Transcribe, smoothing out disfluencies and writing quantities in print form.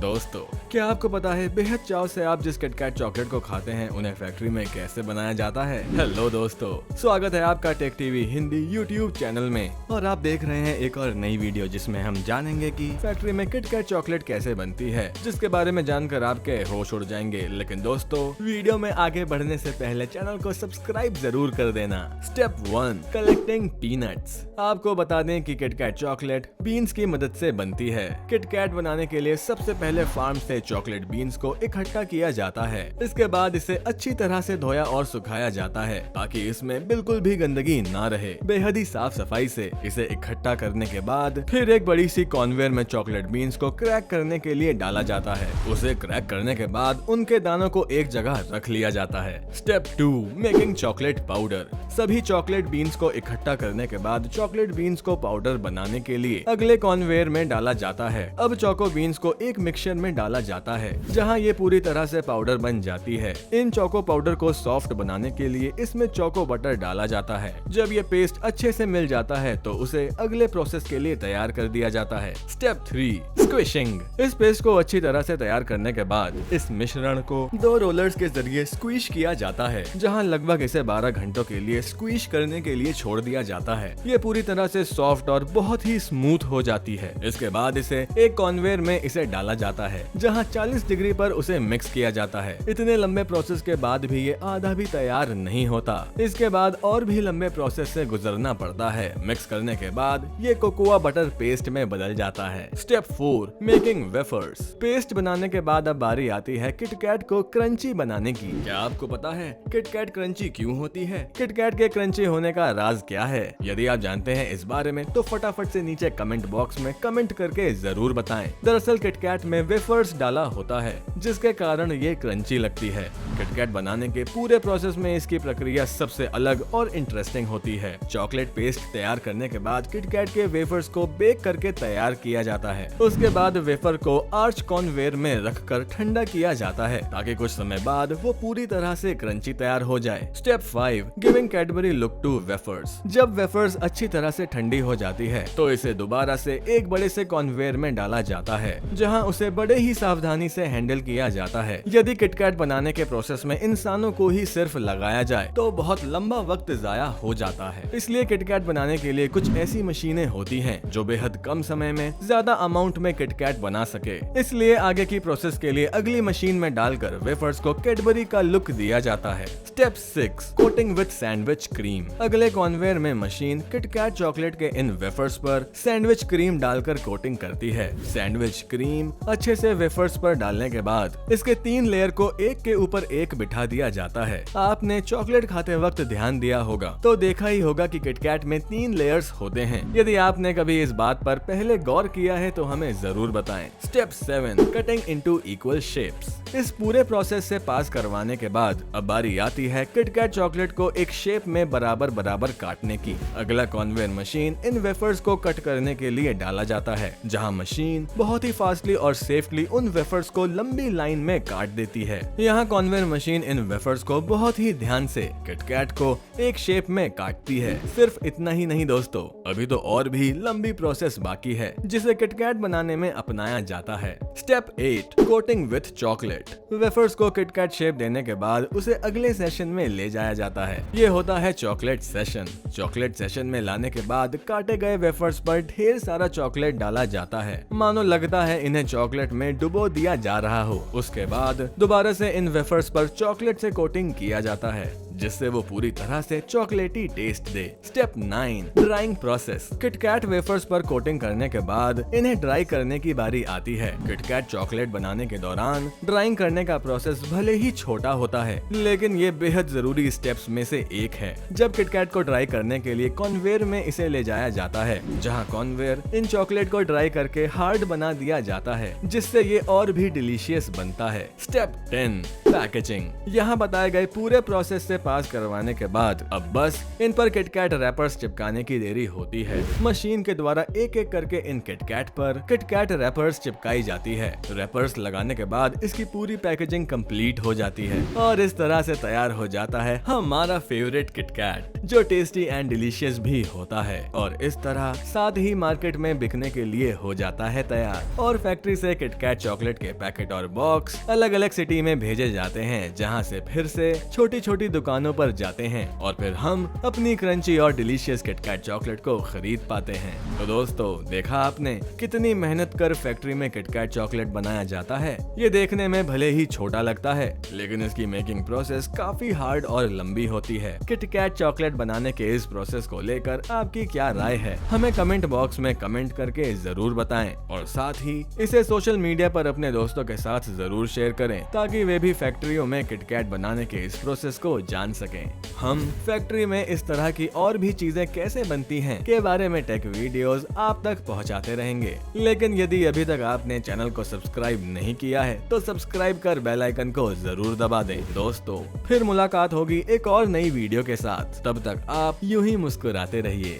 दोस्तों, क्या आपको पता है बेहद चाव से आप जिस किटकैट चॉकलेट को खाते हैं उन्हें फैक्ट्री में कैसे बनाया जाता है। हेलो दोस्तों, स्वागत है आपका Tech TV Hindi YouTube channel में और आप देख रहे हैं एक और नई वीडियो जिसमें हम जानेंगे कि फैक्ट्री में किटकैट चॉकलेट कैसे बनती है, जिसके बारे में जानकर आपके होश उड़ जाएंगे। लेकिन दोस्तों, वीडियो में आगे बढ़ने से पहले चैनल को सब्सक्राइब जरूर कर देना। Step 1, collecting peanuts. आपको बता दें कि किटकैट चॉकलेट बीन्स की मदद से बनती है। किटकैट बनाने के लिए सबसे पहले फार्म से चॉकलेट बीन्स को इकट्ठा किया जाता है। इसके बाद इसे अच्छी तरह से धोया और सुखाया जाता है ताकि इसमें बिल्कुल भी गंदगी ना रहे। बेहद ही साफ सफाई से इसे इकट्ठा करने के बाद फिर एक बड़ी सी कॉन्वेयर में चॉकलेट बीन्स को क्रैक करने के लिए डाला जाता है। उसे क्रैक करने के बाद उनके दानों को एक जगह रख लिया जाता है। Step 2, making chocolate powder. सभी चॉकलेट बीन्स को इकट्ठा करने के बाद चॉकलेट बीन्स को पाउडर बनाने के लिए अगले कॉन्वेयर में डाला जाता है। अब चोको बीन्स को एक मिक्सचर में डाला जाता है जहां ये पूरी तरह से पाउडर बन जाती है। इन चोको पाउडर को सॉफ्ट बनाने के लिए इसमें चोको बटर डाला जाता है। जब ये पेस्ट अच्छे से मिल जाता है तो उसे अगले प्रोसेस के लिए तैयार कर दिया जाता है। स्टेप 3, स्क्विशिंग। इस पेस्ट को अच्छी तरह से तैयार करने के बाद इस मिश्रण को 2 रोलर्स के जरिए स्क्वीश किया जाता है, जहां लगभग इसे 12 घंटों के लिए स्क्वीश करने के लिए छोड़ दिया जाता है। ये पूरी तरह से सॉफ्ट और बहुत ही स्मूथ हो जाती है। इसके बाद इसे एक कॉन्वेयर में इसे डाला जाता है जहां 40 डिग्री पर उसे मिक्स किया जाता है। इतने लंबे प्रोसेस के बाद भी ये आधा भी तैयार नहीं होता। इसके बाद और भी लंबे प्रोसेस से गुजरना पड़ता है। मिक्स करने के बाद ये कोकोआ बटर पेस्ट में बदल जाता है। Step 4, making wafers. पेस्ट बनाने के बाद अब बारी आती है किटकैट को क्रंची बनाने की। क्या आपको पता है किटकैट क्रंची क्यों होती है? किटकैट के क्रंची होने का राज क्या है? यदि आप जानते हैं इस बारे में तो फटाफट से नीचे कमेंट बॉक्स में कमेंट करके जरूर बताएं। दरअसल किटकैट में वेफर्स डाला होता है जिसके कारण ये क्रंची लगती है। किटकैट बनाने के पूरे प्रोसेस में इसकी प्रक्रिया सबसे अलग और इंटरेस्टिंग होती है। चॉकलेट पेस्ट तैयार करने के बाद किटकैट के वेफर्स को बेक करके तैयार किया जाता है। उसके बाद वेफर को आर्च कॉन्वेयर में रखकर ठंडा किया जाता है ताकि कुछ समय बाद वो पूरी तरह से क्रंची तैयार हो जाए। Step 5, giving Cadbury look to wafers. जब वेफर्स अच्छी तरह से ठंडी हो जाती है तो इसे दोबारा से एक बड़े से कॉन्वेयर में डाला जाता है जहां उसे बड़े ही सावधानी से हैंडल किया जाता है। यदि किटकैट बनाने के प्रोसेस में इंसानों को ही सिर्फ लगाया जाए तो बहुत लंबा वक्त जाया हो जाता है। इसलिए किटकैट बनाने के लिए कुछ ऐसी मशीनें होती हैं जो बेहद कम समय में ज्यादा अमाउंट में किटकैट बना सके। इसलिए आगे की प्रोसेस के लिए अगली मशीन में डालकर वेफर्स को कैडबरी का लुक दिया जाता है। Step 6, coating with sandwich cream. अगले कॉन्वेयर में मशीन किटकैट चॉकलेट के इन वेफर्स पर सैंडविच क्रीम डालकर कोटिंग करती है। सैंडविच क्रीम अच्छे से वेफर्स पर डालने के बाद इसके 3 लेयर को एक के ऊपर एक बिठा दिया जाता है। आपने चॉकलेट खाते वक्त ध्यान दिया होगा तो देखा ही होगा कि किटकैट में 3 लेयर्स होते हैं। यदि आपने कभी इस बात पर पहले गौर किया है तो हमें जरूर बताएं। Step 7, cutting into equal shapes. इस पूरे प्रोसेस से पास करवाने के बाद अब बारी आती है किटकैट चॉकलेट को एक शेप में बराबर बराबर काटने की। अगला कॉन्वेयर मशीन इन वेफर्स को कट करने के लिए डाला जाता है जहां मशीन बहुत ही फास्टली और सेफली उन वेफर्स को लंबी लाइन में काट देती है। यहाँ कॉन्वेयर मशीन इन वेफर्स को बहुत ही ध्यान से किटकैट को एक शेप में काटती है। सिर्फ इतना ही नहीं दोस्तों, अभी तो और भी लंबी प्रोसेस बाकी है जिसे किटकैट बनाने में अपनाया जाता है। Step 8, coating with chocolate. Wafers को किटकैट शेप देने के बाद उसे अगले सेशन में ले जाया जाता है। ये होता है चॉकलेट सेशन। चॉकलेट सेशन में लाने के बाद काटे गए वेफर्स पर ढेर सारा चॉकलेट डाला जाता है, मानो लगता है इन्हें चॉकलेट में डुबो दिया जा रहा हो। उसके बाद दोबारा से इन वेफर्स पर चॉकलेट से कोटिंग किया जाता है जिससे वो पूरी तरह से चॉकलेटी टेस्ट दे। Step 9, drying process. KitKat wafers पर कोटिंग करने के बाद इन्हें ड्राई करने की बारी आती है। किटकैट चॉकलेट बनाने के दौरान ड्राइंग करने का प्रोसेस भले ही छोटा होता है लेकिन ये बेहद जरूरी स्टेप्स में से एक है। जब किटकैट को ड्राई करने के लिए कॉन्वेयर में इसे ले जाया जाता है जहाँ कॉन्वेयर इन चॉकलेट को ड्राई करके हार्ड बना दिया जाता है जिससे ये और भी डिलीशियस बनता है। Step 10, packaging. यहाँ बताए गए पूरे प्रोसेस से पास करवाने के बाद अब बस इन पर किटकैट रैपर्स चिपकाने की देरी होती है। मशीन के द्वारा एक एक करके इन किटकैट पर किटकैट रैपर्स चिपकाई जाती है। रैपर्स लगाने के बाद इसकी पूरी पैकेजिंग कंप्लीट हो जाती है और इस तरह से तैयार हो जाता है हमारा फेवरेट किटकैट, जो टेस्टी एंड डिलीशियस भी होता है और इस तरह साथ ही मार्केट में बिकने के लिए हो जाता है तैयार। और फैक्ट्री से किटकैट चॉकलेट के पैकेट और बॉक्स अलग अलग सिटी में भेजे जाते हैं, जहां से फिर से छोटी छोटी दुकानों पर जाते हैं और फिर हम अपनी क्रंची और डिलीशियस किटकैट चॉकलेट को खरीद पाते हैं। तो दोस्तों, देखा आपने कितनी मेहनत कर फैक्ट्री में किटकैट चॉकलेट बनाया जाता है। ये देखने में भले ही छोटा लगता है, लेकिन इसकी मेकिंग प्रोसेस काफी हार्ड और लंबी होती है। किटकैट चॉकलेट बनाने के इस प्रोसेस को लेकर आपकी क्या राय है, हमें कमेंट बॉक्स में कमेंट करके जरूर बताएं और साथ ही इसे सोशल मीडिया पर अपने दोस्तों के साथ जरूर शेयर करें, ताकि वे भी फैक्ट्रियों में किटकैट बनाने के इस प्रोसेस को जान सकें। हम फैक्ट्री में इस तरह की और भी चीजें कैसे बनती हैं के बारे में टेक वीडियोस आप तक पहुंचाते रहेंगे। लेकिन यदि अभी तक आपने चैनल को सब्सक्राइब नहीं किया है तो सब्सक्राइब कर बेल आइकन को जरूर दबा दें। दोस्तों, फिर मुलाकात होगी एक और नई वीडियो के साथ। तब तक आप यूं ही मुस्कुराते रहिए।